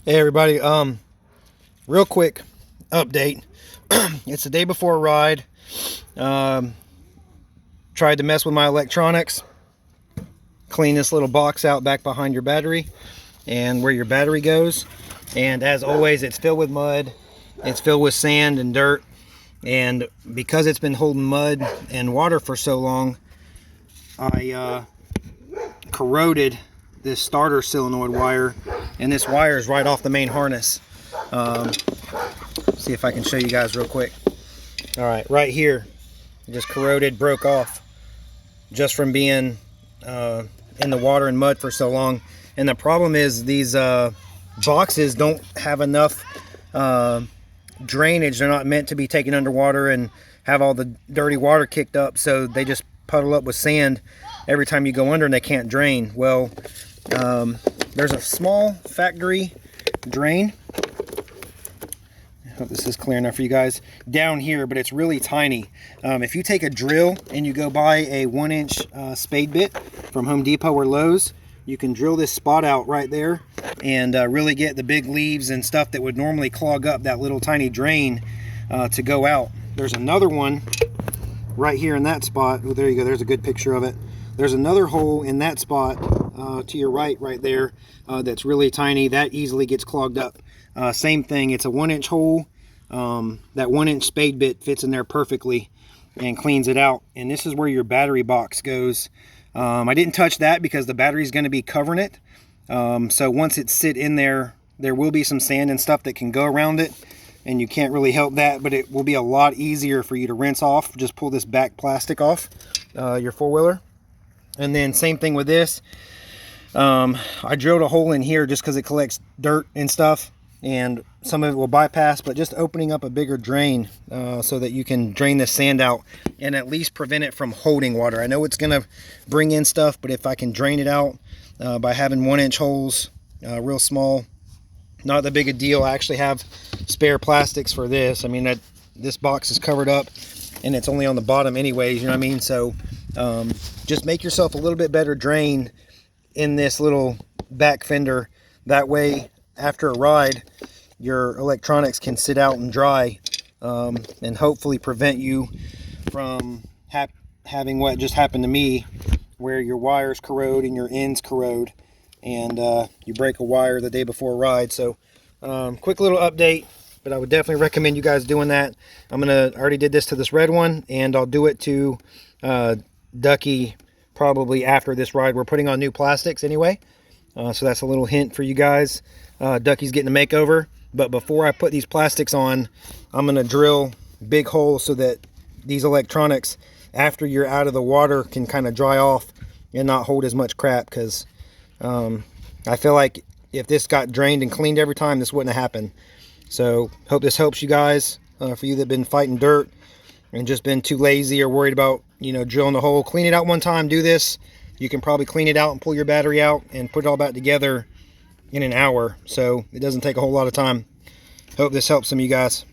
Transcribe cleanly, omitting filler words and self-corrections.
Hey everybody, real quick update. It's the day before a ride. Tried to mess with my electronics. Clean this little box out back behind your battery and where your battery goes. And as always, it's filled with mud. It's filled with sand and dirt. And because it's been holding mud and water for so long, I corroded this starter solenoid wire, and this wire is right off the main harness. See if I can show you guys real quick. All right, right here, it just corroded, broke off just from being in the water and mud for so long. And the problem is these boxes don't have enough drainage. They're not meant to be taken underwater and have all the dirty water kicked up, so they just puddle up with sand every time you go under and they can't drain. Well, there's a small factory drain. I hope this is clear enough for you guys down here, but it's really tiny. If you take a drill and you go buy a 1-inch spade bit from Home Depot or Lowe's, you can drill this spot out right there and really get the big leaves and stuff that would normally clog up that little tiny drain to go out. There's another one right here in that spot. Oh, there you go. There's a good picture of it. There's another hole in that spot to your right there that's really tiny. That easily gets clogged up. Same thing. It's a 1-inch hole. That 1-inch spade bit fits in there perfectly and cleans it out. And this is where your battery box goes. I didn't touch that because the battery is going to be covering it. So once it's sit in there, there will be some sand and stuff that can go around it, and you can't really help that, but it will be a lot easier for you to rinse off. Just pull this back plastic off your four-wheeler. And then same thing with this. I drilled a hole in here just because it collects dirt and stuff, and some of it will bypass, but just opening up a bigger drain so that you can drain the sand out and at least prevent it from holding water. I know it's going to bring in stuff, but if I can drain it out by having 1-inch holes, real small, not that big a deal. I actually have spare plastics for this. I mean, this box is covered up and it's only on the bottom anyways, you know what I mean? So just make yourself a little bit better drain in this little back fender. That way, after a ride, your electronics can sit out and dry and hopefully prevent you from having what just happened to me, where your wires corrode and your ends corrode and you break a wire the day before a ride. So quick little update, but I would definitely recommend you guys doing that. I already did this to this red one, and I'll do it to Ducky probably after this ride. We're putting on new plastics anyway, so that's a little hint for you guys. Ducky's getting a makeover, but before I put these plastics on, I'm going to drill big holes so that these electronics, after you're out of the water, can kind of dry off and not hold as much crap, because I feel like if this got drained and cleaned every time, this wouldn't have happened. So hope this helps you guys. For you that have been fighting dirt and just been too lazy or worried about, drilling the hole, clean it out one time. Do this. You can probably clean it out and pull your battery out and put it all back together in an hour. So it doesn't take a whole lot of time. Hope this helps some of you guys.